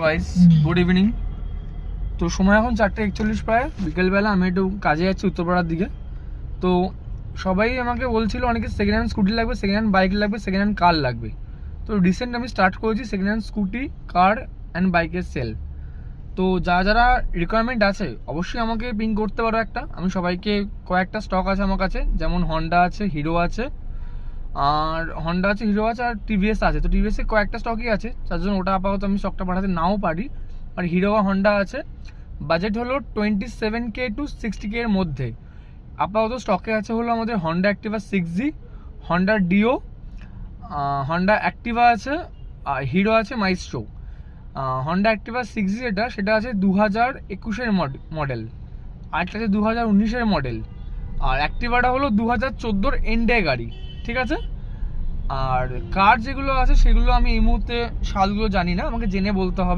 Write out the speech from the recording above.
Guys good evening. তো সময় এখন 4:41 প্রায় বিকেলবেলা। আমি একটু কাজে যাচ্ছি উত্তরপাড়ার দিকে। তো সবাই আমাকে বলছিল অনেকে সেকেন্ড হ্যান্ড স্কুটি লাগবে, সেকেন্ড হ্যান্ড বাইক লাগবে, সেকেন্ড হ্যান্ড কার লাগবে। তো রিসেন্ট আমি স্টার্ট করেছি second hand scooty, car and বাইকের সেল। তো যারা রিকোয়ারমেন্ট আছে অবশ্যই আমাকে পিং করতে পারো একটা। আমি সবাইকে কয়েকটা স্টক আছে আমার কাছে, যেমন হন্ডা আছে, হিরো আছে, আর হন্ডা আছে, হিরো আছে, আর টিভিএস আছে। তো টিভিএসে কয়েকটা স্টকই আছে, তার জন্য ওটা আপাতত আমি স্টকটা পাঠাতে নাও পারি। আর হিরো আর হন্ডা আছে। বাজেট হলো 27K to 60K এর মধ্যে। আপাতত স্টকে আছে হলো আমাদের Honda Activa 6G, Honda deo, Honda Activa আছে, আর হিরো আছে মাইস্ট্রো। হন্ডা অ্যাক্টিভা 6G সেটা আছে 2021-এর মডেল, আরেকটা আছে 2019-এর মডেল, আর অ্যাক্টিভাটা হলো 2014-র এন্ডে গাড়ি, ঠিক আছে। আর কার যেগুলো আছে সেগুলো আমি এই মুহূর্তে সালগুলো জানি না, আমাকে জেনে বলতে হবে।